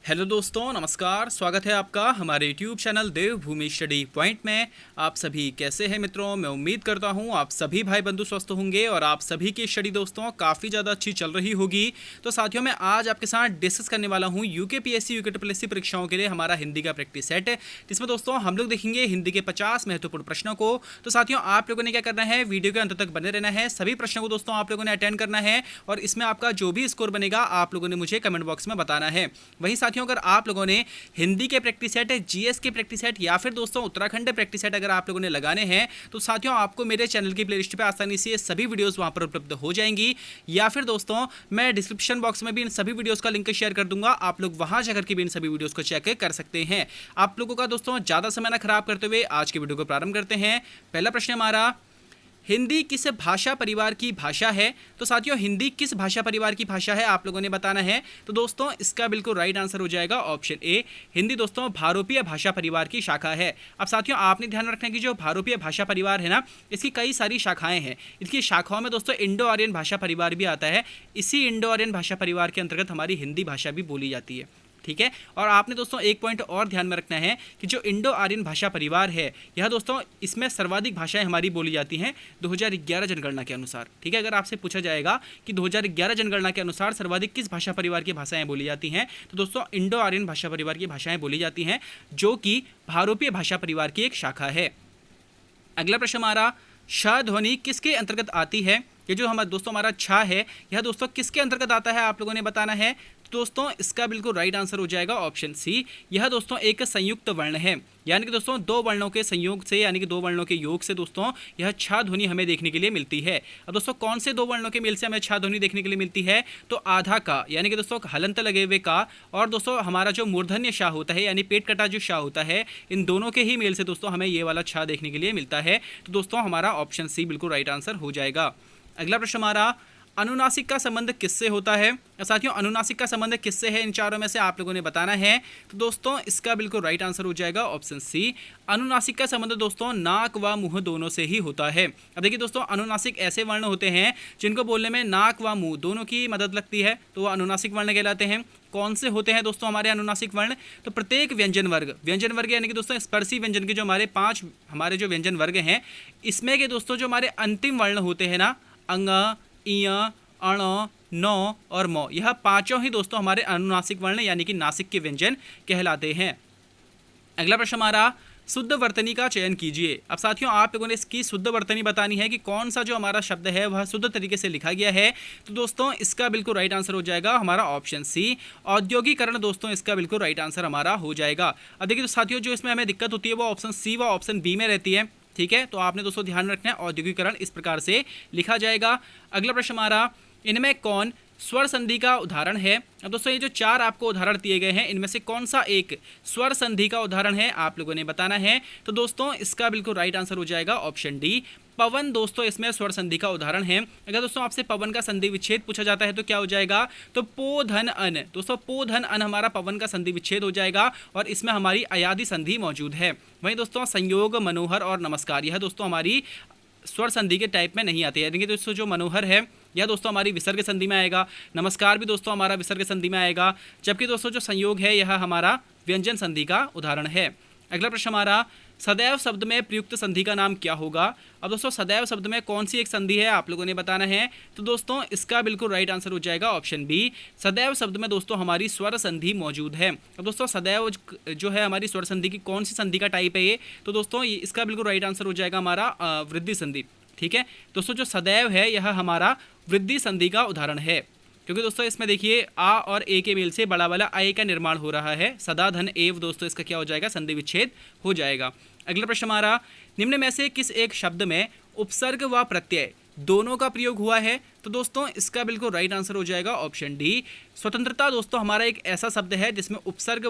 Hello दोस्तों, नमस्कार। स्वागत है आपका हमारे YouTube चैनल देवभूमि स्टडी पॉइंट में। आप सभी कैसे हैं मित्रों? मैं उम्मीद करता हूं आप सभी भाई बंधु स्वस्थ होंगे और आप सभी की स्टडी दोस्तों काफ़ी ज़्यादा अच्छी चल रही होगी। तो साथियों, मैं आज आपके साथ डिस्कस करने वाला हूं यूकेपीएससी यूकेपीएससी परीक्षाओं के लिए हमारा हिंदी का प्रैक्टिस सेट, जिसमें दोस्तों हम लोग देखेंगे हिंदी के 50 महत्वपूर्ण प्रश्नों को। तो साथियों, आप लोगों ने क्या करना है, वीडियो के अंत तक बने रहना है। सभी प्रश्नों को दोस्तों आप लोगों ने अटेंड करना है और इसमें आपका जो भी स्कोर बनेगा आप लोगों ने मुझे कमेंट बॉक्स में बताना है। वहीं साथियों, अगर आप लोगों ने हिंदी के प्रैक्टिस सेट, जीएस के प्रैक्टिस सेट या फिर दोस्तों उत्तराखंड प्रैक्टिस सेट अगर आप लोगों ने लगाने हैं तो साथियों आपको मेरे चैनल की प्लेलिस्ट पे आसानी से सभी वीडियोस वहां पर उपलब्ध हो जाएंगी, या फिर दोस्तों मैं डिस्क्रिप्शन बॉक्स में भी इन सभी वीडियोस का लिंक शेयर कर दूंगा। आप लोग वहां जाकर के भी इन सभी वीडियोस को चेक कर सकते हैं। आप लोगों का दोस्तों ज्यादा समय ना खराब करते हुए आज की वीडियो को प्रारंभ करते हैं। पहला प्रश्न हमारा, हिंदी किस भाषा परिवार की भाषा है? तो साथियों, हिंदी किस भाषा परिवार की भाषा है आप लोगों ने बताना है। तो दोस्तों इसका बिल्कुल राइट आंसर हो जाएगा ऑप्शन ए। हिंदी दोस्तों भारोपीय भाषा परिवार की शाखा है। अब साथियों आपने ध्यान रखना कि जो भारोपीय भाषा परिवार है ना, इसकी कई सारी शाखाएं हैं। इसकी शाखाओं में दोस्तों इंडो आर्यन भाषा परिवार भी आता है। इसी इंडो आर्यन भाषा परिवार के अंतर्गत हमारी हिंदी भाषा भी बोली जाती है। ठीक है, और आपने दोस्तों एक पॉइंट और ध्यान में रखना है कि जो इंडो आर्यन भाषा परिवार है, यह दोस्तों इसमें सर्वाधिक भाषाएं हमारी बोली जाती हैं 2011 जनगणना के अनुसार। ठीक है, अगर आपसे पूछा जाएगा कि 2011 जनगणना के अनुसार सर्वाधिक किस भाषा परिवार की भाषाएं बोली जाती हैं, तो दोस्तों इंडो आर्यन भाषा परिवार की भाषाएं बोली जाती हैं, जो कि भारोपीय भाषा परिवार की एक शाखा है। अगला प्रश्न हमारा, श ध्वनि किसके अंतर्गत आती है? ये जो हमारा दोस्तों हमारा छ है, यह दोस्तों किसके अंतर्गत आता है आप लोगों ने बताना है। तो दोस्तों इसका बिल्कुल राइट आंसर हो जाएगा ऑप्शन सी। यह दोस्तों एक संयुक्त वर्ण है, यानी कि दोस्तों दो वर्णों के संयोग से, यानी कि दो वर्णों के योग से दोस्तों यह छ ध्वनि हमें देखने के लिए मिलती है। अब दोस्तों कौन से दो वर्णों के मेल से हमें छ ध्वनि देखने के लिए मिलती है? तो आधा का, यानी कि दोस्तों हलंत लगे हुए का, और दोस्तों हमारा जो मूर्धन्य शाह होता है, यानी पेट कटा जो शाह होता है, इन दोनों के ही मेल से दोस्तों हमें ये वाला छ देखने के लिए मिलता है। तो दोस्तों हमारा ऑप्शन सी बिल्कुल राइट आंसर हो जाएगा। अगला प्रश्न हमारा, अनुनासिक का संबंध किससे होता है? साथियों अनुनासिक का संबंध किससे है, इन चारों में से आप लोगों ने बताना है। तो दोस्तों इसका बिल्कुल राइट आंसर हो जाएगा ऑप्शन सी। अनुनासिक का संबंध दोस्तों नाक व मुंह दोनों से ही होता है। अब देखिए दोस्तों, अनुनासिक ऐसे वर्ण होते हैं जिनको बोलने में नाक व मुंह दोनों की मदद लगती है, तो वह अनुनासिक वर्ण कहलाते हैं। कौन से होते हैं दोस्तों हमारे अनुनासिक वर्ण? तो प्रत्येक व्यंजन वर्ग यानी कि दोस्तों स्पर्शी व्यंजन के जो हमारे 5 हमारे जो व्यंजन वर्ग हैं, इसमें के दोस्तों जो हमारे अंतिम वर्ण होते हैं ना, अंग, इय, अण, नौ और मौ, यह पांचों ही दोस्तों हमारे अनुनासिक वर्ण यानी कि नासिक के व्यंजन कहलाते हैं। अगला प्रश्न हमारा, शुद्ध वर्तनी का चयन कीजिए। अब साथियों आप लोगों ने इसकी शुद्ध वर्तनी बतानी है कि कौन सा जो हमारा शब्द है वह शुद्ध तरीके से लिखा गया है। तो दोस्तों इसका बिल्कुल राइट आंसर हो जाएगा हमारा ऑप्शन सी, औद्योगिकरण। दोस्तों इसका बिल्कुल राइट आंसर हमारा हो जाएगा। अब देखिए तो साथियों, जो इसमें हमें दिक्कत होती है वो ऑप्शन सी व ऑप्शन बी में रहती है। ठीक है, तो आपने दोस्तों ध्यान रखना है, औद्योगिकरण इस प्रकार से लिखा जाएगा। अगला प्रश्न हमारा, इनमें कौन स्वर संधि का उदाहरण है? अब दोस्तों ये जो 4 आपको उदाहरण दिए गए हैं, इनमें से कौन सा एक स्वर संधि का उदाहरण है आप लोगों ने बताना है। तो दोस्तों इसका बिल्कुल राइट आंसर हो जाएगा ऑप्शन डी, पवन। दोस्तों इसमें स्वर संधि का उदाहरण है। अगर दोस्तों आपसे पवन का संधि विच्छेद पूछा जाता है तो क्या हो जाएगा? तो पो धन अन। दोस्तों पो धन अन हमारा पवन का संधि विच्छेद हो जाएगा और इसमें हमारी अयादि संधि मौजूद है। वहीं दोस्तों संयोग, मनोहर और नमस्कार, यह दोस्तों हमारी स्वर संधि के टाइप में नहीं आती है। यानी कि दोस्तों जो मनोहर है यह दोस्तों हमारी विसर्ग संधि में आएगा, नमस्कार भी दोस्तों हमारा विसर्ग संधि में आएगा, जबकि दोस्तों जो संयोग है यह हमारा व्यंजन संधि का उदाहरण है। अगला प्रश्न हमारा, सदैव शब्द में प्रयुक्त संधि का नाम क्या होगा? अब दोस्तों सदैव शब्द में कौन सी एक संधि है आप लोगों ने बताना है। तो दोस्तों इसका बिल्कुल राइट आंसर हो जाएगा ऑप्शन बी, सदैव शब्द में दोस्तों हमारी स्वर संधि मौजूद है। अब दोस्तों सदैव जो है हमारी स्वर संधि की कौन सी संधि का टाइप है ये? तो दोस्तों इसका बिल्कुल राइट आंसर हो जाएगा हमारा वृद्धि संधि। ठीक है, दोस्तों जो सदैव है यह हमारा वृद्धि संधि का उदाहरण है, क्योंकि दोस्तों इसमें देखिए आ और ए के मेल से बड़ा वाला आय का निर्माण हो रहा है। सदा धन एव, दोस्तों इसका क्या हो जाएगा? संधि विच्छेद हो जाएगा। अगला प्रश्न हमारा, निम्न में से किस एक शब्द में उपसर्ग व प्रत्यय दोनों का प्रयोग हुआ है? तो दोस्तों इसका बिल्कुल राइट आंसर हो जाएगा ऑप्शन डी, स्वतंत्रता। दोस्तों हमारा एक ऐसा शब्द है जिसमें उपसर्ग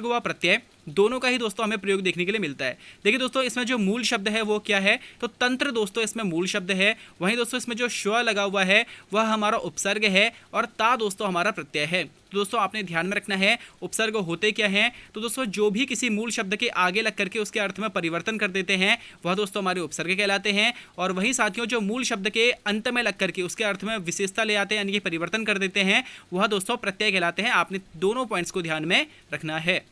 व प्रत्यय दोनों का ही दोस्तों हमें प्रयोग देखने के लिए मिलता है। देखिए दोस्तों, इसमें जो मूल शब्द है वो क्या है, तो तंत्र दोस्तों इसमें मूल शब्द है। वहीं दोस्तों इसमें जो श्व लगा हुआ है वह हमारा उपसर्ग है और ता दोस्तों हमारा प्रत्यय है। तो दोस्तों आपने ध्यान में रखना है उपसर्ग होते क्या हैं, तो दोस्तों जो भी किसी मूल शब्द के आगे लग करके उसके अर्थ में परिवर्तन कर देते हैं वह दोस्तों हमारे उपसर्ग कहलाते हैं। और वही साथियों जो मूल शब्द के अंत में लग करके उसके अर्थ में विशेषता ले आते हैं यानी कि परिवर्तन कर देते हैं वह दोस्तों प्रत्यय कहलाते हैं। आपने दोनों पॉइंट्स को ध्यान में रखना है।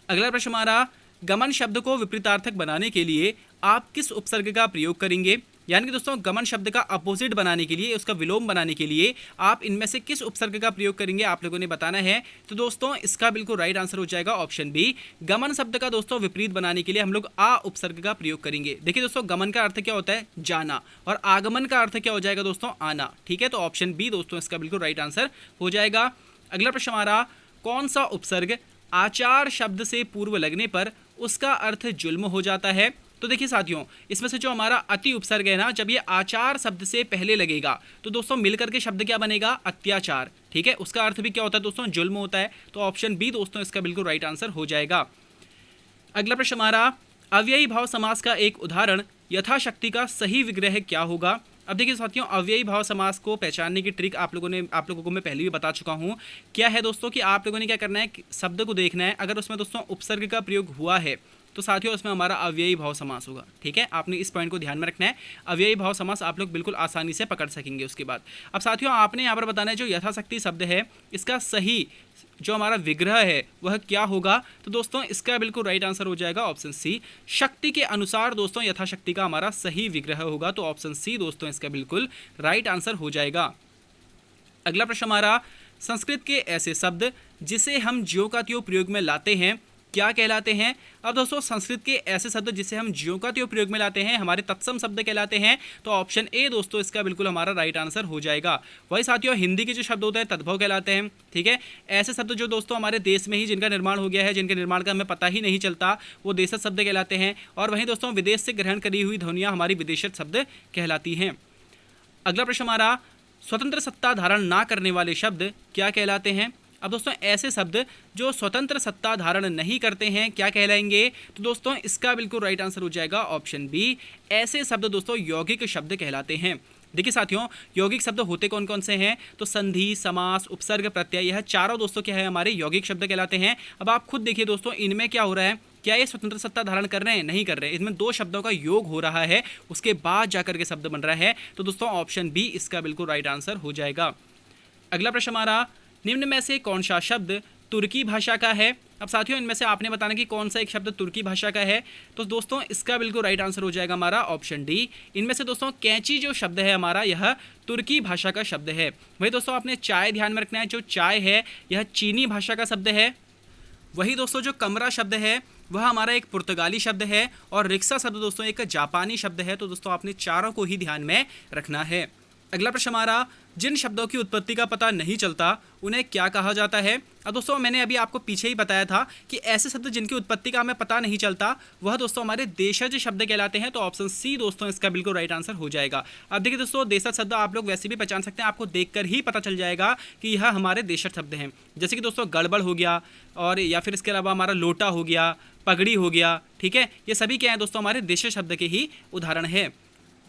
अगला प्रश्न हमारा, गमन शब्द को विपरीतार्थक बनाने के लिए आप किस उपसर्ग का प्रयोग करेंगे, यानी कि दोस्तों गमन शब्द का अपोजिट बनाने के लिए, उसका विलोम बनाने के लिए आप इनमें से किस उपसर्ग का प्रयोग करेंगे आप लोगों ने बताना है। तो दोस्तों इसका बिल्कुल राइट आंसर हो जाएगा ऑप्शन बी। गमन शब्द का दोस्तों विपरीत बनाने के लिए हम लोग आ उपसर्ग का प्रयोग करेंगे। देखिए दोस्तों गमन का अर्थ क्या होता है, जाना, और आगमन का अर्थ क्या हो जाएगा दोस्तों, आना। ठीक है, तो ऑप्शन बी दोस्तों इसका बिल्कुल राइट आंसर हो जाएगा। अगला प्रश्न हमारा, कौन सा उपसर्ग आचार शब्द से पूर्व लगने पर उसका अर्थ जुल्म हो जाता है। तो देखिए साथियों, इसमें से जो हमारा अति उपसर्ग है ना, जब ये आचार शब्द से पहले लगेगा तो दोस्तों मिलकर के शब्द क्या बनेगा, अत्याचार। ठीक है, उसका अर्थ भी क्या होता है दोस्तों, जुल्म होता है। तो ऑप्शन बी दोस्तों इसका बिल्कुल राइट आंसर हो जाएगा। अगला प्रश्न हमारा, अव्ययी भाव समास का एक उदाहरण यथाशक्ति का सही विग्रह क्या होगा। अब देखिए साथियों, अव्ययी भाव समास को पहचानने की ट्रिक आप लोगों को मैं पहले भी बता चुका हूँ। क्या है दोस्तों कि आप लोगों ने क्या करना है, शब्द को देखना है, अगर उसमें दोस्तों उपसर्ग का प्रयोग हुआ है तो साथियों उसमें हमारा अव्ययी भाव समास होगा। ठीक है, आपने इस पॉइंट को ध्यान में रखना है। अव्ययी भाव समास आप लोग बिल्कुल आसानी से पकड़ सकेंगे उसके बाद। अब साथियों आपने यहाँ पर बताना है जो यथाशक्ति शब्द है इसका सही जो हमारा विग्रह है वह क्या होगा। तो दोस्तों इसका बिल्कुल राइट आंसर हो जाएगा ऑप्शन सी। शक्ति के अनुसार दोस्तों यथाशक्ति का हमारा सही विग्रह होगा। तो ऑप्शन सी दोस्तों इसका बिल्कुल राइट आंसर हो जाएगा। अगला प्रश्न हमारा, संस्कृत के ऐसे शब्द जिसे हम ज्यों का त्यों प्रयोग में लाते हैं क्या कहलाते हैं। अब दोस्तों संस्कृत के ऐसे शब्द जिसे हम ज्यों का त्यों प्रयोग में लाते हैं हमारे तत्सम शब्द कहलाते हैं। तो ऑप्शन ए दोस्तों इसका बिल्कुल हमारा राइट आंसर हो जाएगा। वही साथियों हिंदी के जो शब्द होते हैं तद्भव कहलाते हैं। ठीक है, ऐसे शब्द जो दोस्तों हमारे देश में ही जिनका निर्माण हो गया है, जिनके निर्माण का हमें पता ही नहीं चलता, वो देशज शब्द कहलाते हैं। और वहीं दोस्तों विदेश से ग्रहण करी हुई ध्वनियाँ हमारी विदेशज शब्द कहलाती हैं। अगला प्रश्न हमारा, स्वतंत्र सत्ता धारण ना करने वाले शब्द क्या कहलाते हैं। अब दोस्तों ऐसे शब्द जो स्वतंत्र सत्ता धारण नहीं करते हैं क्या कहलाएंगे। तो दोस्तों इसका बिल्कुल राइट आंसर हो जाएगा ऑप्शन बी। ऐसे शब्द दोस्तों यौगिक शब्द कहलाते हैं। देखिए साथियों यौगिक शब्द होते कौन कौन से हैं, तो संधि, समास, उपसर्ग, प्रत्यय, यह चारों दोस्तों क्या है हमारे यौगिक शब्द कहलाते हैं। अब आप खुद देखिए दोस्तों इनमें क्या हो रहा है, क्या ये स्वतंत्र सत्ता धारण कर रहे हैं, नहीं कर रहे हैं। इसमें दो शब्दों का योग हो रहा है उसके बाद जाकर के शब्द बन रहा है। तो दोस्तों ऑप्शन बी इसका बिल्कुल राइट आंसर हो जाएगा। अगला प्रश्न हमारा, निम्न में से कौन सा शब्द तुर्की भाषा का है। अब साथियों इनमें से आपने बताना कि कौन सा एक शब्द तुर्की भाषा का है। तो दोस्तों इसका बिल्कुल राइट आंसर हो जाएगा हमारा ऑप्शन डी। इनमें से दोस्तों कैंची जो शब्द है हमारा यह तुर्की भाषा का शब्द है। वही दोस्तों आपने चाय ध्यान में रखना है, जो चाय है यह चीनी भाषा का शब्द है। वही दोस्तों जो कमरा शब्द है वह हमारा एक पुर्तगाली शब्द है, और रिक्शा शब्द दोस्तों एक जापानी शब्द है। तो दोस्तों आपने चारों को ही ध्यान में रखना है। अगला प्रश्न हमारा, जिन शब्दों की उत्पत्ति का पता नहीं चलता उन्हें क्या कहा जाता है। अब दोस्तों मैंने अभी आपको पीछे ही बताया था कि ऐसे शब्द जिनकी उत्पत्ति का हमें पता नहीं चलता वह दोस्तों हमारे देशज शब्द कहलाते हैं। तो ऑप्शन सी दोस्तों इसका बिल्कुल राइट आंसर हो जाएगा। अब देखिए दोस्तों देशज शब्द आप लोग वैसे भी पहचान सकते हैं, आपको देखकर ही पता चल जाएगा कि यह हमारे देशज शब्द हैं। जैसे कि दोस्तों गड़बड़ हो गया, और या फिर इसके अलावा हमारा लोटा हो गया, पगड़ी हो गया। ठीक है, ये सभी क्या है दोस्तों हमारे देशज शब्द के ही उदाहरण है।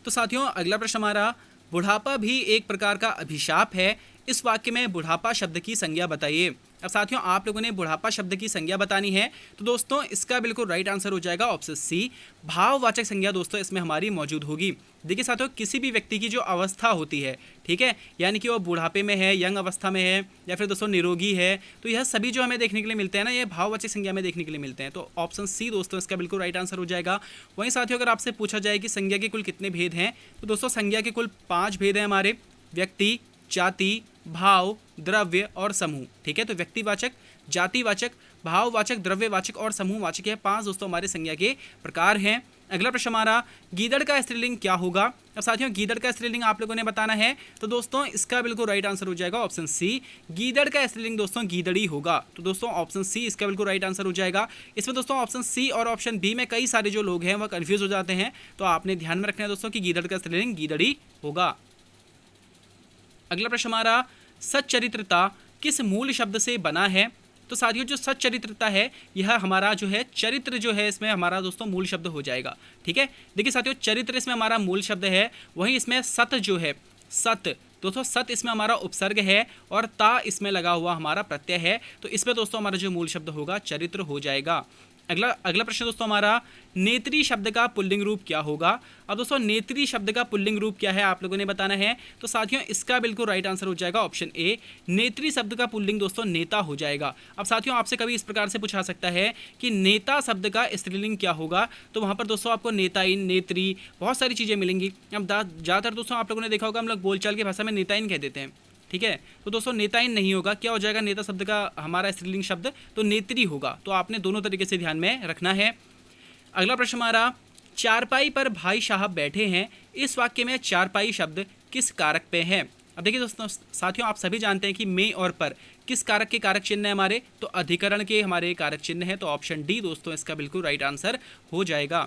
तो साथियों अगला प्रश्न हमारा, बुढ़ापा भी एक प्रकार का अभिशाप है, इस वाक्य में बुढ़ापा शब्द की संज्ञा बताइए। अब साथियों आप लोगों ने बुढ़ापा शब्द की संज्ञा बतानी है। तो दोस्तों इसका बिल्कुल राइट आंसर हो जाएगा ऑप्शन सी। भाववाचक संज्ञा दोस्तों इसमें हमारी मौजूद होगी। देखिए साथियों किसी भी व्यक्ति की जो अवस्था होती है, ठीक है, यानी कि वो बुढ़ापे में है, यंग अवस्था में है, या फिर दोस्तों निरोगी है, तो यह सभी जो हमें देखने के लिए मिलते हैं ना, ये भाववाचक संज्ञा में देखने के लिए मिलते हैं। तो ऑप्शन सी दोस्तों इसका बिल्कुल राइट आंसर हो जाएगा। वहीं साथियों अगर आपसे पूछा जाए कि संज्ञा के कुल कितने भेद हैं, तो दोस्तों संज्ञा के कुल 5 भेद हैं हमारे, व्यक्ति, जाति, भाव, द्रव्य और समूह। ठीक है, तो व्यक्तिवाचक, जातिवाचक, भाववाचक, द्रव्यवाचक और समूहवाचक, यह 5 दोस्तों हमारे संज्ञा के प्रकार हैं। अगला प्रश्न हमारा, गीदड़ का स्त्रीलिंग क्या होगा। अब साथियों गीदड़ का स्त्रीलिंग आप लोगों ने बताना है। तो दोस्तों इसका बिल्कुल राइट आंसर हो जाएगा ऑप्शन सी। गीदड़ का स्त्रीलिंग दोस्तों गीदड़ी होगा। तो दोस्तों ऑप्शन सी इसका बिल्कुल राइट आंसर हो जाएगा। इसमें दोस्तों ऑप्शन सी और ऑप्शन बी में कई सारे जो लोग हैं वह कंफ्यूज हो जाते हैं, तो आपने ध्यान में रखना है दोस्तों कि गीदड़ का स्त्रीलिंग गीदड़ी होगा। अगला प्रश्न हमारा, सच्चरित्रता किस मूल शब्द से बना है। तो साथियों जो सच्चरित्रता है यह हमारा जो है चरित्र जो है इसमें हमारा दोस्तों मूल शब्द हो जाएगा। ठीक है, देखिए साथियों चरित्र इसमें हमारा मूल शब्द है, वहीं इसमें सत जो है सत दोस्तों सत इसमें हमारा उपसर्ग है और ता इसमें लगा हुआ हमारा प्रत्यय है, तो इसमें दोस्तों हमारा जो मूल शब्द होगा चरित्र हो जाएगा। अगला प्रश्न दोस्तों हमारा नेत्री शब्द का पुल्लिंग रूप क्या होगा। अब दोस्तों नेत्री शब्द का पुल्लिंग रूप क्या है आप लोगों ने बताना है। तो साथियों इसका बिल्कुल राइट आंसर हो जाएगा ऑप्शन ए, नेत्री शब्द का पुल्लिंग दोस्तों नेता हो जाएगा। अब साथियों आपसे कभी इस प्रकार से पूछा सकता है कि नेता शब्द का स्त्रीलिंग क्या होगा, तो वहाँ पर दोस्तों आपको नेताइन, नेत्री, बहुत सारी चीज़ें मिलेंगी। अब ज़्यादातर दोस्तों आप लोगों ने देखा होगा हम लोग बोलचाल की भाषा में नेताइन कह देते हैं। ठीक है, तो दोस्तों नेताइन नहीं होगा, क्या हो जाएगा नेता शब्द का हमारा स्त्रीलिंग शब्द तो नेत्री होगा। तो आपने दोनों तरीके से ध्यान में रखना है। अगला प्रश्न हमारा चारपाई पर भाई साहब बैठे हैं, इस वाक्य में चारपाई शब्द किस कारक पे है। अब देखिए दोस्तों साथियों आप सभी जानते हैं कि में और पर किस कारक के कारक चिन्ह है हमारे, तो अधिकरण के हमारे कारक चिन्ह है, तो ऑप्शन डी दोस्तों इसका बिल्कुल राइट आंसर हो जाएगा।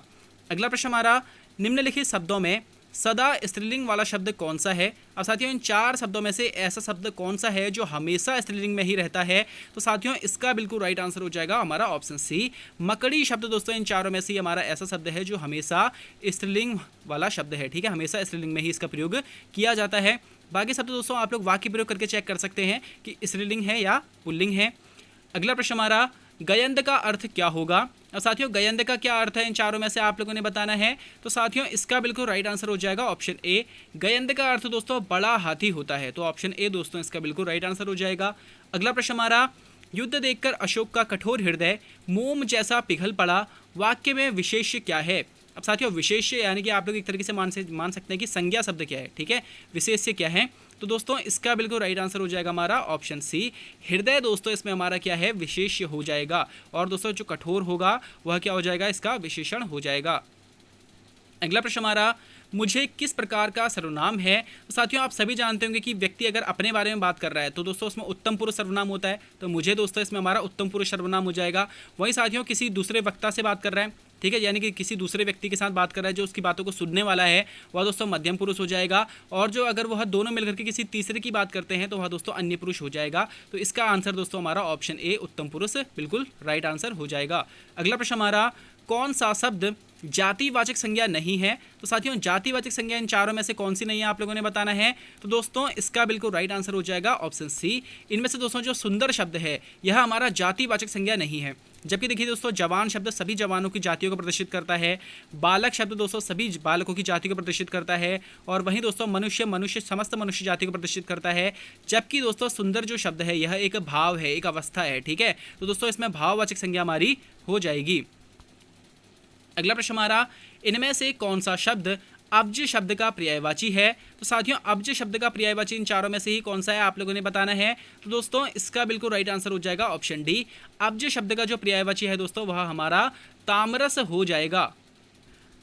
अगला प्रश्न हमारा निम्नलिखित शब्दों में सदा स्त्रीलिंग वाला शब्द कौन सा है। अब साथियों इन चार शब्दों में से ऐसा शब्द कौन सा है जो हमेशा स्त्रीलिंग में ही रहता है, तो साथियों इसका बिल्कुल राइट आंसर हो जाएगा हमारा ऑप्शन सी, मकड़ी शब्द दोस्तों इन चारों में से हमारा ऐसा शब्द है जो हमेशा स्त्रीलिंग वाला शब्द है। ठीक है, हमेशा स्त्रीलिंग में ही इसका प्रयोग किया जाता है। बाकी शब्द दोस्तों आप लोग वाक्य प्रयोग करके चेक कर सकते हैं कि स्त्रीलिंग है या पुल्लिंग है। अगला प्रश्न हमारा गयंद का अर्थ क्या होगा। और साथियों गयंद का क्या अर्थ है इन चारों में से आप लोगों ने बताना है, तो साथियों इसका बिल्कुल राइट आंसर हो जाएगा ऑप्शन ए, गयंद का अर्थ दोस्तों बड़ा हाथी होता है, तो ऑप्शन ए दोस्तों इसका बिल्कुल राइट आंसर हो जाएगा। अगला प्रश्न हमारा युद्ध देखकर अशोक का कठोर हृदय मोम जैसा पिघल पड़ा, वाक्य में विशेष्य क्या है। अब साथियों विशेष्य यानी कि आप लोग एक तरीके से मान सकते हैं कि संज्ञा शब्द क्या है। ठीक है, विशेष्य क्या है, तो दोस्तों इसका बिल्कुल राइट आंसर हो जाएगा हमारा ऑप्शन सी, हृदय दोस्तों इसमें हमारा क्या है विशेष्य हो जाएगा, और दोस्तों जो कठोर होगा वह क्या हो जाएगा इसका विशेषण हो जाएगा। अगला प्रश्न हमारा मुझे किस प्रकार का सर्वनाम है। तो साथियों आप सभी जानते होंगे कि व्यक्ति अगर अपने बारे में बात कर रहा है तो दोस्तों उसमें उत्तम पुरुष सर्वनाम होता है, तो मुझे दोस्तों इसमें हमारा उत्तम पुरुष सर्वनाम हो जाएगा। वहीं साथियों किसी दूसरे वक्ता से बात कर रहा है, ठीक है, यानी कि किसी दूसरे व्यक्ति के साथ बात कर रहा है जो उसकी बातों को सुनने वाला है, वह दोस्तों मध्यम पुरुष हो जाएगा। और जो अगर वह दोनों मिलकर के किसी तीसरे की बात करते हैं तो वह दोस्तों अन्य पुरुष हो जाएगा। तो इसका आंसर दोस्तों हमारा ऑप्शन ए उत्तम पुरुष बिल्कुल राइट आंसर हो जाएगा। अगला प्रश्न हमारा कौन सा शब्द जातिवाचक संज्ञा नहीं है। तो साथियों जातिवाचक संज्ञा इन चारों में से कौन सी नहीं है आप लोगों ने बताना है। तो दोस्तों इसका बिल्कुल राइट आंसर हो जाएगा ऑप्शन सी, इनमें से दोस्तों जो सुंदर शब्द है यह हमारा जातिवाचक संज्ञा नहीं है। जबकि देखिए दोस्तों जवान शब्द सभी जवानों की जातियों को प्रदर्शित करता है, बालक शब्द दोस्तों सभी बालकों की जाति को प्रदर्शित करता है, और वहीं दोस्तों मनुष्य समस्त मनुष्य जाति को प्रदर्शित करता है। जबकि दोस्तों सुंदर जो शब्द है यह एक भाव है, एक अवस्था है। ठीक है, तो दोस्तों इसमें भाववाचक संज्ञा हमारी हो जाएगी। अगला प्रश्न हमारा इनमें से कौन सा शब्द अब्ज शब्द का पर्यायवाची है। तो साथियों अब्ज शब्द का पर्यायवाची इन चारों में से ही कौन सा है आप लोगों ने बताना है। तो दोस्तों इसका बिल्कुल राइट आंसर हो जाएगा ऑप्शन डी, अब्ज शब्द का जो पर्यायवाची है दोस्तों वह हमारा तामरस हो जाएगा।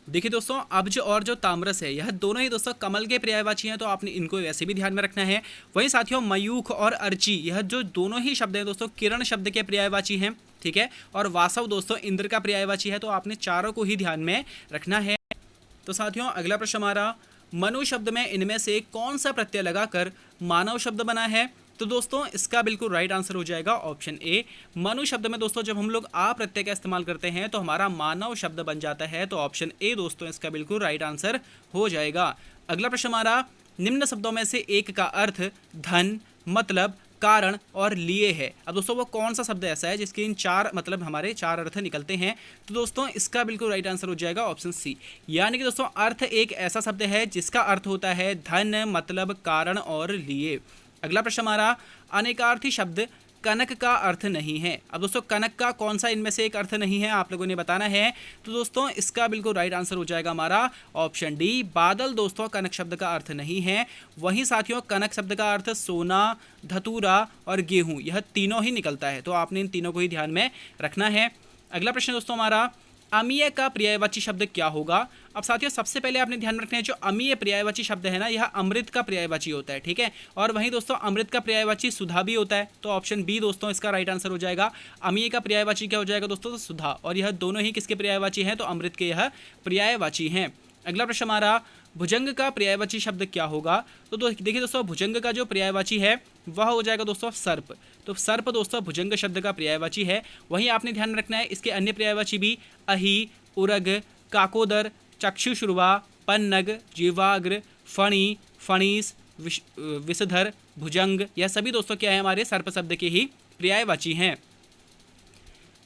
देखिए दोस्तों अब्ज और जो तामरस है यह दोनों ही दोस्तों कमल के पर्यायवाची हैं, तो आपने इनको वैसे भी ध्यान में रखना है। वहीं साथियों मयूख और अर्ची यह जो दोनों ही शब्द हैं दोस्तों किरण शब्द के पर्यायवाची हैं। ठीक है, और वासव दोस्तों इंद्र का पर्यायवाची है, तो आपने चारों को ही ध्यान में रखना है। तो साथियों अगला प्रश्न हमारा मनु शब्द में इनमें से कौन सा प्रत्यय लगाकर मानव शब्द बना है। तो दोस्तों इसका बिल्कुल राइट आंसर हो जाएगा ऑप्शन ए, मनु शब्द में दोस्तों जब हम लोग आ प्रत्यय का इस्तेमाल करते हैं तो हमारा मानव शब्द बन जाता है, तो ऑप्शन ए दोस्तों इसका बिल्कुल राइट आंसर हो जाएगा। अगला प्रश्न हमारा निम्न शब्दों में से एक का अर्थ धन, मतलब, कारण और लिए है। अब दोस्तों वो कौन सा शब्द ऐसा है जिसके इन चार मतलब हमारे चार अर्थ निकलते हैं। तो दोस्तों इसका बिल्कुल राइट आंसर हो जाएगा ऑप्शन सी, यानी कि दोस्तों अर्थ एक ऐसा शब्द है जिसका अर्थ होता है धन, मतलब, कारण और लिए। अगला प्रश्न हमारा अनेकार्थी शब्द कनक का अर्थ नहीं है। अब दोस्तों कनक का कौन सा इनमें से एक अर्थ नहीं है आप लोगों ने बताना है। तो दोस्तों इसका बिल्कुल राइट आंसर हो जाएगा हमारा ऑप्शन डी, बादल दोस्तों कनक शब्द का अर्थ नहीं है। वहीं साथियों कनक शब्द का अर्थ सोना, धतूरा और गेहूं यह तीनों ही निकलता है, तो आपने इन तीनों को ही ध्यान में रखना है। अगला प्रश्न दोस्तों हमारा अमीय का पर्यायवाची शब्द क्या होगा। अब साथियों सबसे पहले आपने ध्यान रखना है जो अमीय पर्यायवाची शब्द है ना यह अमृत का पर्यायवाची होता है। ठीक है, और वहीं दोस्तों अमृत का पर्यायवाची सुधा भी होता है, तो ऑप्शन बी दोस्तों इसका राइट आंसर हो जाएगा। अमीय का पर्यायवाची क्या हो जाएगा दोस्तों, तो सुधा, और यह दोनों ही किसके पर्यायवाची हैं, तो अमृत के यह पर्यायवाची हैं। अगला प्रश्न हमारा भुजंग का पर्यायवाची शब्द क्या होगा? तो देखिए दोस्तों, भुजंग का जो पर्यायवाची है वह हो जाएगा दोस्तों सर्प। तो सर्प दोस्तों भुजंग शब्द का पर्यायवाची है। वहीं आपने ध्यान में रखना है इसके अन्य पर्यायवाची भी अहि, उरग, काकोदर, चक्षुश्रुवा, पन्नग, जीवाग्र, फणी, फणीस, विषधर, भुजंग, यह सभी दोस्तों क्या है हमारे सर्प शब्द के ही पर्यायवाची हैं।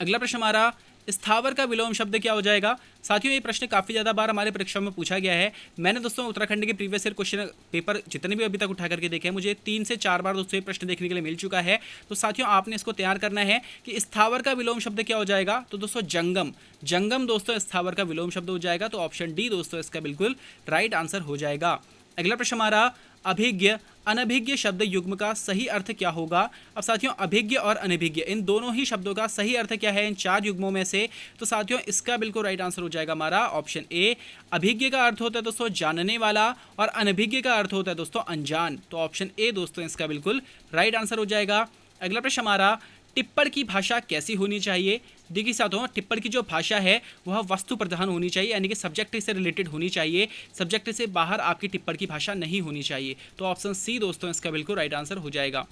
अगला प्रश्न हमारा, स्थावर का विलोम शब्द क्या हो जाएगा? साथियों ये प्रश्न काफ़ी ज़्यादा बार हमारे परीक्षा में पूछा गया है। मैंने दोस्तों उत्तराखंड के प्रीवियस ईयर क्वेश्चन पेपर जितने भी अभी तक उठा करके देखे हैं, मुझे 3 से 4 बार दोस्तों ये प्रश्न देखने के लिए मिल चुका है। तो साथियों आपने इसको तैयार करना है कि स्थावर का विलोम शब्द क्या हो जाएगा? तो दोस्तों जंगम। जंगम दोस्तों स्थावर का विलोम शब्द हो जाएगा। तो ऑप्शन डी दोस्तों इसका बिल्कुल राइट आंसर हो जाएगा। अगला प्रश्न हमारा, अभिज्ञ अनभिज्ञ शब्द युग्म का सही अर्थ क्या होगा? अब साथियों अभिज्ञ और अनभिज्ञ इन दोनों ही शब्दों का सही अर्थ क्या है इन 4 युग्मों में से? तो साथियों इसका बिल्कुल राइट आंसर हो जाएगा हमारा ऑप्शन ए। अभिज्ञ का अर्थ होता है दोस्तों जानने वाला और अनभिज्ञ का अर्थ होता है दोस्तों अनजान। तो ऑप्शन ए दोस्तों इसका बिल्कुल राइट आंसर हो जाएगा। अगला प्रश्न हमारा, टिप्पण की भाषा कैसी होनी चाहिए? देखिए साथियों टिप्पण की जो भाषा है वह वस्तु प्रधान होनी चाहिए, यानी कि सब्जेक्ट से रिलेटेड होनी चाहिए। सब्जेक्ट से बाहर आपकी टिप्पण की भाषा नहीं होनी चाहिए। तो ऑप्शन सी दोस्तों इसका बिल्कुल राइट आंसर हो जाएगा।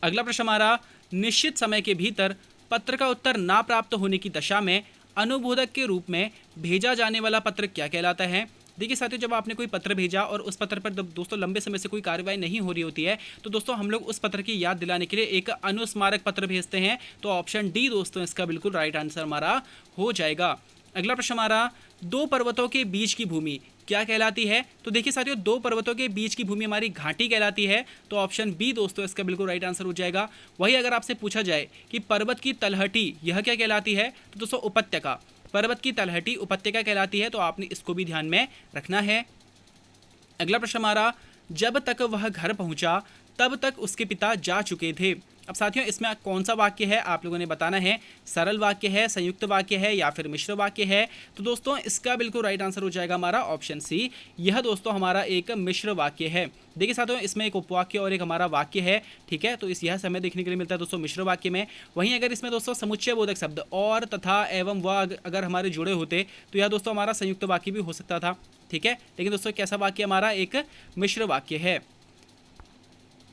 अगला प्रश्न हमारा, निश्चित समय के भीतर पत्र का उत्तर ना प्राप्त होने की दशा में अनुबोधक के रूप में भेजा जाने वाला पत्र क्या कहलाता है? देखिए साथियों जब आपने कोई पत्र भेजा और उस पत्र पर दोस्तों लंबे समय से कोई कार्रवाई नहीं हो रही होती है, तो दोस्तों हम लोग उस पत्र की याद दिलाने के लिए एक अनुस्मारक पत्र भेजते हैं। तो ऑप्शन डी दोस्तों इसका बिल्कुल राइट आंसर हमारा हो जाएगा। अगला प्रश्न हमारा, 2 पर्वतों के बीच की भूमि क्या कहलाती है? तो देखिए साथियों 2 पर्वतों के बीच की भूमि हमारी घाटी कहलाती है। तो ऑप्शन बी दोस्तों इसका बिल्कुल राइट आंसर हो जाएगा। वही अगर आपसे पूछा जाए कि पर्वत की तलहटी यह क्या कहलाती है, तो दोस्तों उपत्यका। पर्वत की तलहटी उपत्यका कहलाती है। तो आपने इसको भी ध्यान में रखना है। अगला प्रश्न हमारा, जब तक वह घर पहुंचा तब तक उसके पिता जा चुके थे। अब साथियों इसमें कौन सा वाक्य है आप लोगों ने बताना है। सरल वाक्य है, संयुक्त वाक्य है या फिर मिश्र वाक्य है? तो दोस्तों इसका बिल्कुल राइट आंसर हो जाएगा हमारा ऑप्शन सी। यह दोस्तों हमारा एक मिश्र वाक्य है। देखिए साथियों इसमें एक उपवाक्य और एक हमारा वाक्य है, ठीक है। तो यह समय देखने के लिए मिलता है दोस्तों मिश्र वाक्य में। वहीं अगर इसमें दोस्तों समुच्चय बोधक शब्द और तथा एवं व अगर हमारे जुड़े होते तो यह दोस्तों हमारा संयुक्त वाक्य भी हो सकता था, ठीक है। लेकिन दोस्तों कैसा वाक्य हमारा एक मिश्र वाक्य है।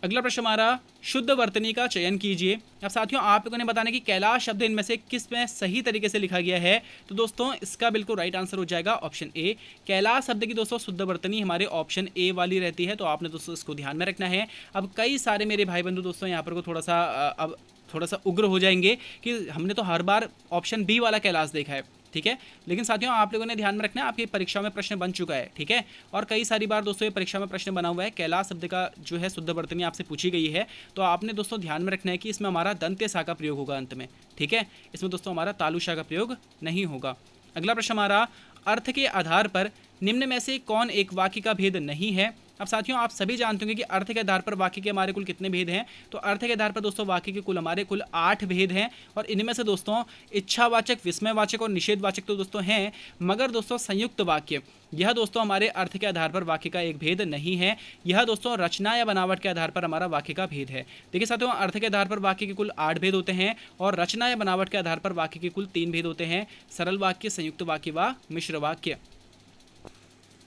अगला प्रश्न हमारा, शुद्ध वर्तनी का चयन कीजिए। अब साथियों आप लोगों ने बताना कि कैलाश शब्द इनमें से किस में सही तरीके से लिखा गया है। तो दोस्तों इसका बिल्कुल राइट आंसर हो जाएगा ऑप्शन ए। कैलाश शब्द की दोस्तों शुद्ध वर्तनी हमारे ऑप्शन ए वाली रहती है। तो आपने दोस्तों इसको ध्यान में रखना है। अब कई सारे मेरे भाई बंधु दोस्तों यहाँ पर को थोड़ा सा उग्र हो जाएंगे कि हमने तो हर बार ऑप्शन बी वाला कैलाश देखा है, ठीक है। लेकिन साथियों आप लोगों ने ध्यान में रखना है, आपकी परीक्षा में प्रश्न बन चुका है, ठीक है। और कई सारी बार दोस्तों ये परीक्षा में प्रश्न बना हुआ है। कैलाश शब्द का जो है शुद्ध वर्तनी आपसे पूछी गई है। तो आपने दोस्तों ध्यान में रखना है कि इसमें हमारा दंत्य सा का प्रयोग होगा अंत में, ठीक है। इसमें दोस्तों हमारा तालुशा का प्रयोग नहीं होगा। अगला प्रश्न हमारा, अर्थ के आधार पर निम्न में से कौन एक वाक्य का भेद नहीं है? अब साथियों आप सभी जानते होंगे कि अर्थ के आधार पर वाक्य के हमारे कुल कितने भेद हैं। तो अर्थ के आधार पर दोस्तों वाक्य के हमारे कुल 8 भेद हैं। और इनमें से दोस्तों इच्छावाचक, विस्मयवाचक और निषेधवाचक तो दोस्तों हैं, मगर दोस्तों संयुक्त वाक्य यह दोस्तों हमारे अर्थ के आधार पर वाक्य का एक भेद नहीं है। यह दोस्तों रचना या बनावट के आधार पर हमारा वाक्य का भेद है। देखिए साथियों अर्थ के आधार पर वाक्य के कुल 8 भेद होते हैं और रचना या बनावट के आधार पर वाक्य के कुल 3 भेद होते हैं, सरल वाक्य, संयुक्त वाक्य व मिश्र वाक्य।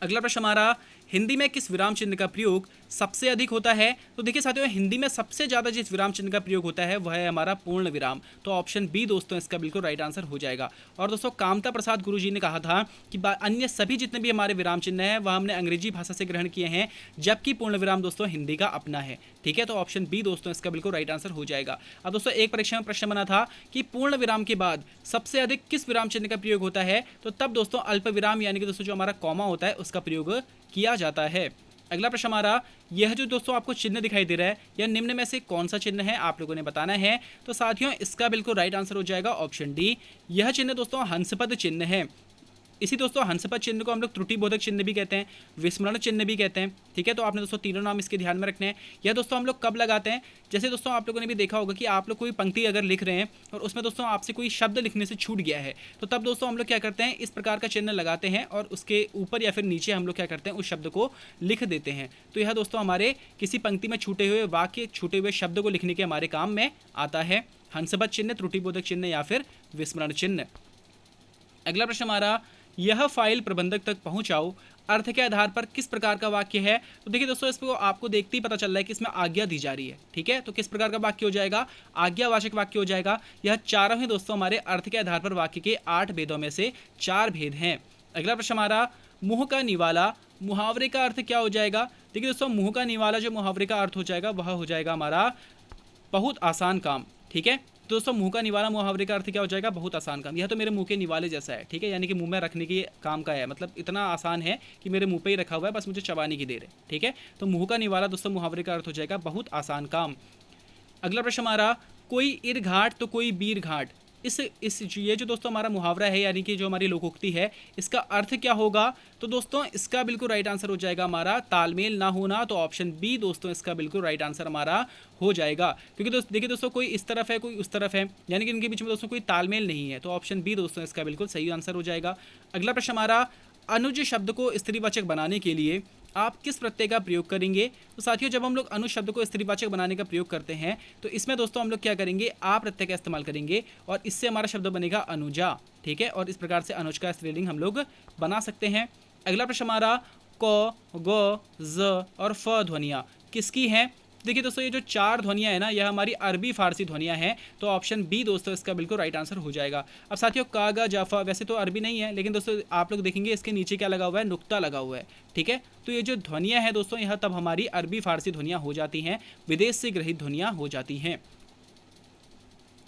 अगला प्रश्न हमारा, हिंदी में किस विराम चिन्ह का प्रयोग सबसे अधिक होता है? तो देखिए साथियों हिंदी में सबसे ज़्यादा जिस विराम चिन्ह का प्रयोग होता है वह है हमारा पूर्ण विराम। तो ऑप्शन बी दोस्तों इसका बिल्कुल राइट आंसर हो जाएगा। और दोस्तों कामता प्रसाद गुरुजी ने कहा था कि अन्य सभी जितने भी हमारे विराम चिन्ह हैं वह हमने अंग्रेजी भाषा से ग्रहण किए हैं, जबकि पूर्ण विराम दोस्तों हिंदी का अपना है, ठीक है। तो ऑप्शन बी दोस्तों इसका बिल्कुल राइट आंसर हो जाएगा। अब दोस्तों एक परीक्षा में प्रश्न बना था कि पूर्ण विराम के बाद सबसे अधिक किस विराम चिन्ह का प्रयोग होता है? तो तब दोस्तों अल्प विराम यानी कि दोस्तों जो हमारा कॉमा होता है उसका प्रयोग किया जाता है। अगला प्रश्न हमारा, यह जो दोस्तों आपको चिन्ह दिखाई दे रहा है यह निम्न में से कौन सा चिन्ह है आप लोगों ने बताना है। तो साथियों इसका बिल्कुल राइट आंसर हो जाएगा ऑप्शन डी। यह चिन्ह दोस्तों हंसपद चिन्ह है। इसी दोस्तों हंसपद चिन्ह को हम लोग त्रुटिबोधक चिन्ह भी कहते हैं, विस्मरण चिन्ह भी कहते हैं, ठीक है। तो आपने दोस्तों तीनों नाम इसके ध्यान में रखने हैं। यह दोस्तों हम लोग कब लगाते हैं? जैसे दोस्तों आप लोगों ने भी देखा होगा कि आप लोग कोई पंक्ति अगर लिख रहे हैं और उसमें दोस्तों आपसे कोई शब्द लिखने से छूट गया है, तो तब दोस्तों हम लोग क्या करते हैं, इस प्रकार का चिन्ह लगाते हैं और उसके ऊपर या फिर नीचे हम लोग क्या करते हैं, उस शब्द को लिख देते हैं। तो यह दोस्तों हमारे किसी पंक्ति में छूटे हुए वाक्य, छूटे हुए शब्द को लिखने के हमारे काम में आता है, हंसपद चिन्ह, त्रुटिबोधक चिन्ह या फिर विस्मरण चिन्ह। अगला प्रश्न हमारा, यह फाइल प्रबंधक तक पहुंचाओ, अर्थ के आधार पर किस प्रकार का वाक्य है। तो देखिए दोस्तों, इसको आपको देखते ही पता चल रहा है कि इसमें आज्ञा दी जा रही है। ठीक है, तो किस प्रकार का वाक्य हो जाएगा, आज्ञावाचक वाक्य हो जाएगा। यह चारों ही दोस्तों हमारे अर्थ के आधार पर वाक्य के 8 भेदों में से 4 भेद हैं। अगला प्रश्न हमारा, मुंह का निवाला मुहावरे का अर्थ क्या हो जाएगा। देखिए दोस्तों, मुंह का निवाला जो मुहावरे का अर्थ हो जाएगा वह हो जाएगा हमारा बहुत आसान काम। ठीक है, तो दोस्तों मुंह का निवाला मुहावरे का अर्थ क्या हो जाएगा, बहुत आसान काम। यह तो मेरे मुंह के निवाले जैसा है। ठीक है, यानी कि मुंह में रखने के काम का है, मतलब इतना आसान है कि मेरे मुंह पे ही रखा हुआ है, बस मुझे चबाने की देर है। ठीक है, तो मुंह का निवाला दोस्तों मुहावरे का अर्थ हो जाएगा बहुत आसान काम। अगला प्रश्न हमारा, कोई इर घाट तो कोई बीर घाट। ये जो दोस्तों हमारा मुहावरा है, यानी कि जो हमारी लोकोक्ति है, इसका अर्थ क्या होगा। तो दोस्तों इसका बिल्कुल राइट आंसर हो जाएगा हमारा तालमेल ना होना। तो ऑप्शन बी दोस्तों इसका बिल्कुल राइट आंसर हमारा हो जाएगा, क्योंकि देखिए दोस्तों कोई इस तरफ है कोई उस तरफ है, यानी कि इनके बीच में दोस्तों कोई तालमेल नहीं है। तो ऑप्शन बी दोस्तों इसका बिल्कुल सही आंसर हो जाएगा। अगला प्रश्न हमारा, अनुज शब्द को स्त्रीवाचक बनाने के लिए आप किस प्रत्यय का प्रयोग करेंगे। तो साथियों, जब हम लोग अनुज शब्द को स्त्रीवाचक बनाने का प्रयोग करते हैं तो इसमें दोस्तों हम लोग क्या करेंगे, आ प्रत्यय का इस्तेमाल करेंगे और इससे हमारा शब्द बनेगा अनुजा। ठीक है, और इस प्रकार से अनुज का स्त्रीलिंग हम लोग बना सकते हैं। अगला प्रश्न हमारा, क, ग, ज और फ ध्वनियाँ किसकी हैं। देखिए दोस्तों, ये जो 4 ध्वनियाँ है ना, यह हमारी अरबी फारसी ध्वनियाँ हैं। तो ऑप्शन बी दोस्तों इसका बिल्कुल राइट आंसर हो जाएगा। अब साथियों, कागा जाफा वैसे तो अरबी नहीं है, लेकिन दोस्तों आप लोग देखेंगे इसके नीचे क्या लगा हुआ है, नुक्ता लगा हुआ है। ठीक है, तो ये जो ध्वनियाँ हैं दोस्तों, यह तब हमारी अरबी फारसी ध्वनियाँ हो जाती हैं, विदेश से ग्रहित ध्वनियाँ हो जाती हैं।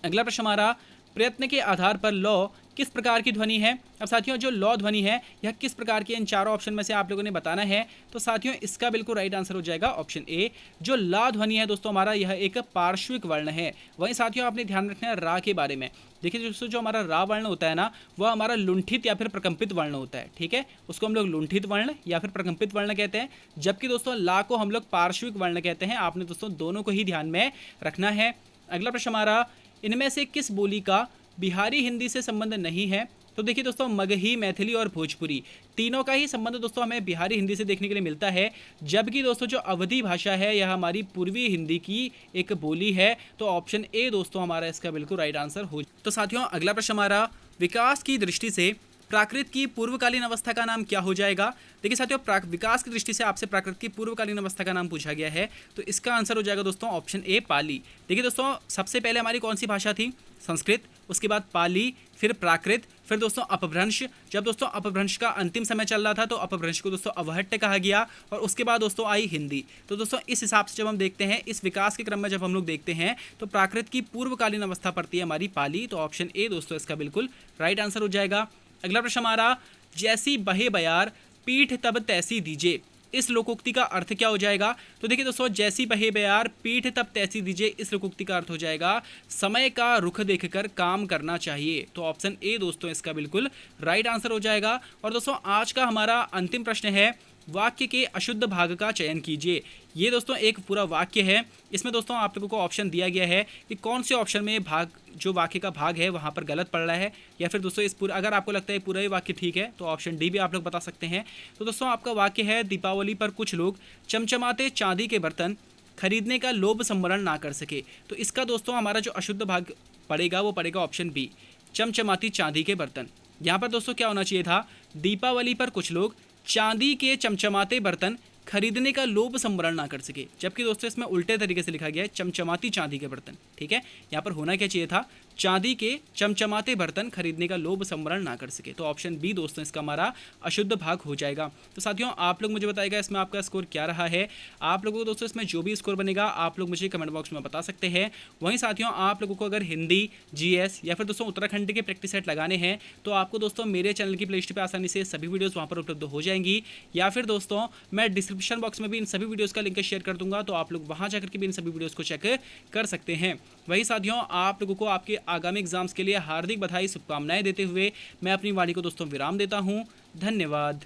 अगला प्रश्न हमारा, प्रयत्न के आधार पर लौ किस प्रकार की ध्वनि है। अब साथियों, जो लौ ध्वनि है यह किस प्रकार की, इन चारों ऑप्शन में से आप लोगों ने बताना है। तो साथियों इसका बिल्कुल राइट आंसर हो जाएगा ऑप्शन ए। जो ला ध्वनि है दोस्तों हमारा, यह एक पार्श्विक वर्ण है। वहीं साथियों आपने ध्यान रखना है रा के बारे में। देखिए दोस्तों, जो हमारा रा वर्ण होता है ना, वह हमारा लुंठित या फिर प्रकंपित वर्ण होता है। ठीक है, उसको हम लोग लुंठित वर्ण या फिर प्रकंपित वर्ण कहते हैं, जबकि दोस्तों ला को हम लोग पार्श्विक वर्ण कहते हैं। आपने दोस्तों दोनों को ही ध्यान में रखना है। अगला प्रश्न हमारा, इनमें से किस बोली का बिहारी हिंदी से संबंध नहीं है। तो देखिए दोस्तों, मगही, मैथिली और भोजपुरी तीनों का ही संबंध दोस्तों हमें बिहारी हिंदी से देखने के लिए मिलता है, जबकि दोस्तों जो अवधी भाषा है यह हमारी पूर्वी हिंदी की एक बोली है। तो ऑप्शन ए दोस्तों हमारा इसका बिल्कुल राइट आंसर हो। तो साथियों अगला प्रश्न हमारा, विकास की दृष्टि से प्राकृत की पूर्वकालीन अवस्था का नाम क्या हो जाएगा। देखिए साथियों, विकास की दृष्टि से आपसे प्राकृत की पूर्वकालीन अवस्था का नाम पूछा गया है, तो इसका आंसर हो जाएगा दोस्तों ऑप्शन ए पाली। देखिए दोस्तों, सबसे पहले हमारी कौन सी भाषा थी, संस्कृत, उसके बाद पाली, फिर प्राकृत, फिर दोस्तों अपभ्रंश। जब दोस्तों अपभ्रंश का अंतिम समय चल रहा था तो अपभ्रंश को दोस्तों अवहट्ट कहा गया, और उसके बाद दोस्तों आई हिंदी। तो दोस्तों इस हिसाब से जब हम देखते हैं, इस विकास के क्रम में जब हम लोग देखते हैं, तो प्राकृत की पूर्वकालीन अवस्था पड़ती है हमारी पाली। तो ऑप्शन ए दोस्तों इसका बिल्कुल राइट आंसर हो जाएगा। अगला प्रश्न हमारा, जैसी बहे बयार पीठ तब तैसी दीजे, इस लोकोक्ति का अर्थ क्या हो जाएगा। तो देखिए दोस्तों, जैसी बहे बयार पीठ तब तैसी दीजिए, इस लोकोक्ति का अर्थ हो जाएगा समय का रुख देखकर काम करना चाहिए। तो ऑप्शन ए दोस्तों इसका बिल्कुल राइट आंसर हो जाएगा। और दोस्तों आज का हमारा अंतिम प्रश्न है, वाक्य के अशुद्ध भाग का चयन कीजिए। ये दोस्तों एक पूरा वाक्य है, इसमें दोस्तों आप लोगों को ऑप्शन दिया गया है कि कौन से ऑप्शन में भाग, जो वाक्य का भाग है वहाँ पर गलत पड़ रहा है, या फिर दोस्तों इस पूरा, अगर आपको लगता है पूरा ही वाक्य ठीक है तो ऑप्शन डी भी आप लोग बता सकते हैं। तो दोस्तों आपका वाक्य है, दीपावली पर कुछ लोग चमचमाते चांदी के बर्तन खरीदने का लोभ संवरण ना कर सके। तो इसका दोस्तों हमारा जो अशुद्ध भाग पड़ेगा वो पड़ेगा ऑप्शन बी, चमचमाती चांदी के बर्तन। यहाँ पर दोस्तों क्या होना चाहिए था, दीपावली पर कुछ लोग चांदी के चमचमाते बर्तन खरीदने का लोभ संवरण ना कर सके, जबकि दोस्तों इसमें उल्टे तरीके से लिखा गया है चमचमाती चांदी के बर्तन। ठीक है, यहाँ पर होना क्या चाहिए था, चांदी के चमचमाते बर्तन खरीदने का लोभ संवरण ना कर सके। तो ऑप्शन बी दोस्तों इसका हमारा अशुद्ध भाग हो जाएगा। तो साथियों आप लोग मुझे बताइएगा इसमें आपका स्कोर क्या रहा है। आप लोगों को दोस्तों इसमें जो भी स्कोर बनेगा आप लोग मुझे कमेंट बॉक्स में बता सकते हैं। वहीं साथियों आप लोगों को अगर हिंदी, जीएस या फिर दोस्तों उत्तराखंड के प्रैक्टिस सेट लगाने हैं तो आपको दोस्तों मेरे चैनल की प्लेलिस्ट पर आसानी से सभी वीडियोज़ वहाँ पर उपलब्ध हो जाएंगी, या फिर दोस्तों मैं डिस्क्रिप्शन बॉक्स में भी इन सभी वीडियोज़ का लिंक शेयर कर दूंगा, तो आप लोग वहाँ जाकर के भी इन सभी वीडियोज़ को चेक कर सकते हैं। वही साथियों आप लोगों को आपके आगामी एग्जाम्स के लिए हार्दिक बधाई, शुभकामनाएं देते हुए मैं अपनी वाणी को दोस्तों विराम देता हूं। धन्यवाद।